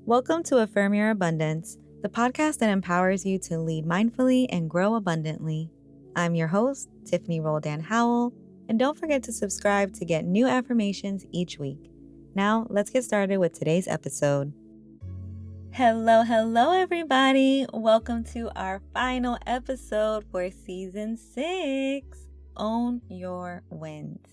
Welcome to Affirm Your Abundance, the podcast that empowers you to lead mindfully and grow abundantly. I'm your host, Tiffany Roldan-Howell, and don't forget to subscribe to get new affirmations each week. Now, let's get started with today's episode. Hello, everybody. Welcome to our final episode for Season 6, Own Your Wins.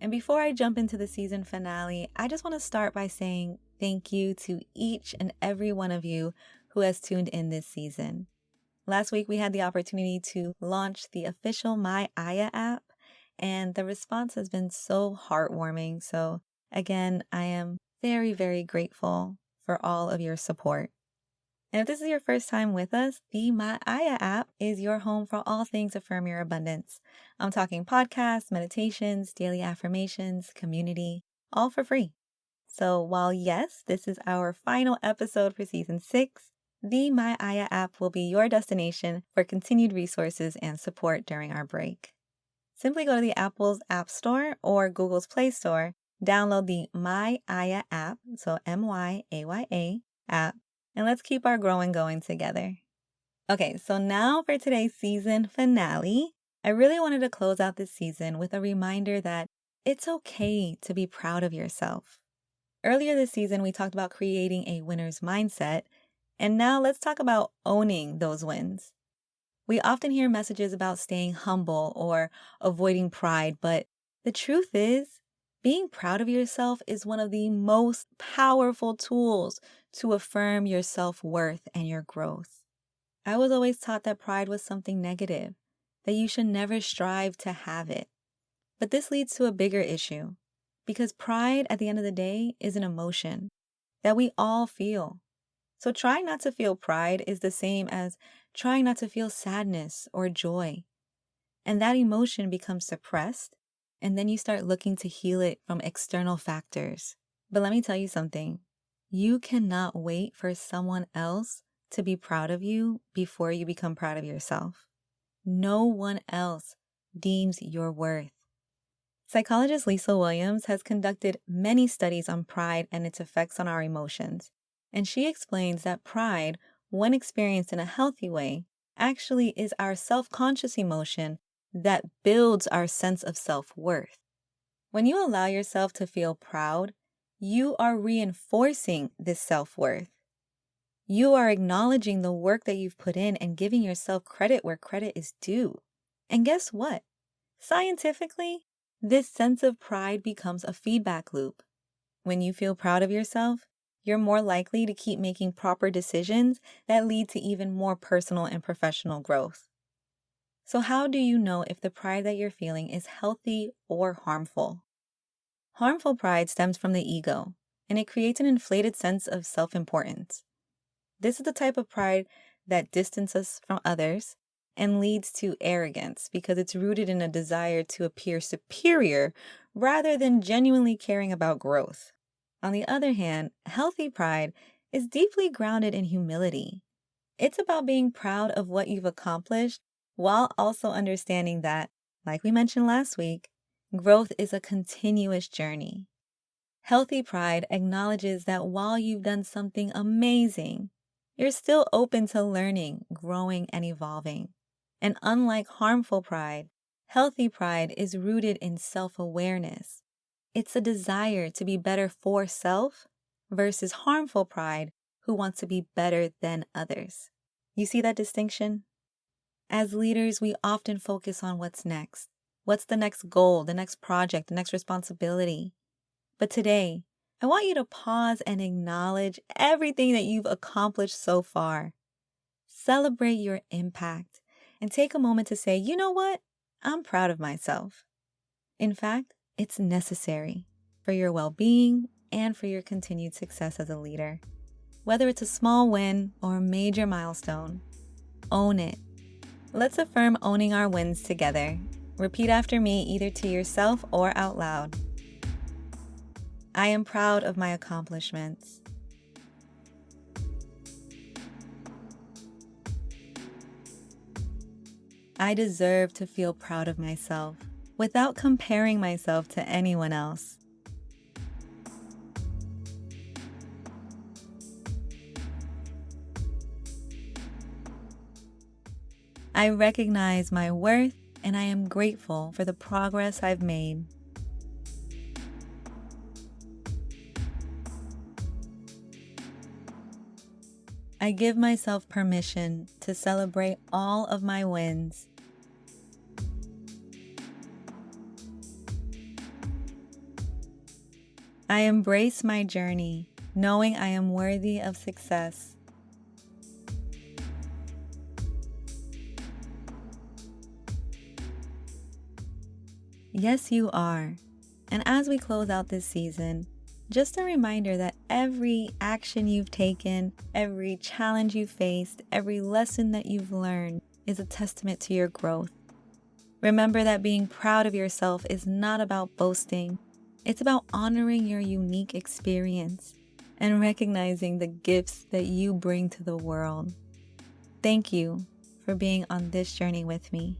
And before I jump into the season finale, I just want to start by saying thank you to each and every one of you who has tuned in this season. Last week, we had the opportunity to launch the official My Aya app, and the response has been so heartwarming. So again, I am very, very grateful for all of your support. And if this is your first time with us, the My Aya app is your home for all things Affirm Your Abundance. I'm talking podcasts, meditations, daily affirmations, community, all for free. So while yes, this is our final episode for Season 6, the My Aya app will be your destination for continued resources and support during our break. Simply go to the Apple's App Store or Google's Play Store, download the My Aya app, so MYAYA app, and let's keep our growing going together. Okay, so now for today's season finale, I really wanted to close out this season with a reminder that it's okay to be proud of yourself. Earlier this season, we talked about creating a winner's mindset, and now let's talk about owning those wins. We often hear messages about staying humble or avoiding pride, but the truth is, being proud of yourself is one of the most powerful tools to affirm your self-worth and your growth. I was always taught that pride was something negative, that you should never strive to have it. But this leads to a bigger issue, because pride at the end of the day is an emotion that we all feel. So trying not to feel pride is the same as trying not to feel sadness or joy. And that emotion becomes suppressed, and then you start looking to heal it from external factors. But let me tell you something. You cannot wait for someone else to be proud of you before you become proud of yourself. No one else deems your worth. Psychologist Lisa Williams has conducted many studies on pride and its effects on our emotions. And she explains that pride, when experienced in a healthy way, actually is our self-conscious emotion that builds our sense of self-worth. When you allow yourself to feel proud, you are reinforcing this self-worth. You are acknowledging the work that you've put in and giving yourself credit where credit is due. And guess what? Scientifically, this sense of pride becomes a feedback loop. When you feel proud of yourself, you're more likely to keep making proper decisions that lead to even more personal and professional growth. So how do you know if the pride that you're feeling is healthy or harmful? Harmful pride stems from the ego, and it creates an inflated sense of self-importance. This is the type of pride that distances us from others and leads to arrogance because it's rooted in a desire to appear superior rather than genuinely caring about growth. On the other hand, healthy pride is deeply grounded in humility. It's about being proud of what you've accomplished while also understanding that, like we mentioned last week, growth is a continuous journey. Healthy pride acknowledges that while you've done something amazing, you're still open to learning, growing, and evolving. And unlike harmful pride, healthy pride is rooted in self-awareness. It's a desire to be better for self versus harmful pride who wants to be better than others. You see that distinction? As leaders, we often focus on what's next. What's the next goal, the next project, the next responsibility? But today, I want you to pause and acknowledge everything that you've accomplished so far. Celebrate your impact and take a moment to say, you know what? I'm proud of myself. In fact, it's necessary for your well-being and for your continued success as a leader. Whether it's a small win or a major milestone, own it. Let's affirm owning our wins together. Repeat after me either to yourself or out loud. I am proud of my accomplishments. I deserve to feel proud of myself without comparing myself to anyone else. I recognize my worth and I am grateful for the progress I've made. I give myself permission to celebrate all of my wins. I embrace my journey, knowing I am worthy of success. Yes, you are. And as we close out this season, just a reminder that every action you've taken, every challenge you've faced, every lesson that you've learned is a testament to your growth. Remember that being proud of yourself is not about boasting. It's about honoring your unique experience and recognizing the gifts that you bring to the world. Thank you for being on this journey with me.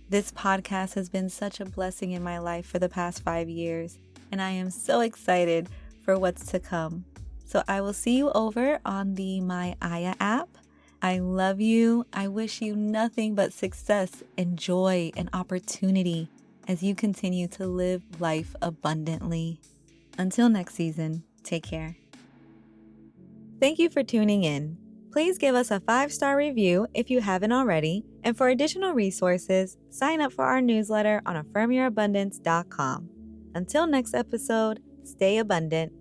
This podcast has been such a blessing in my life for the past 5 years, and I am so excited for what's to come. So I will see you over on the My Aya app. I love you. I wish you nothing but success and joy and opportunity as you continue to live life abundantly. Until next season, take care. Thank you for tuning in. Please give us a 5-star review if you haven't already. And for additional resources, sign up for our newsletter on affirmyourabundance.com. Until next episode, stay abundant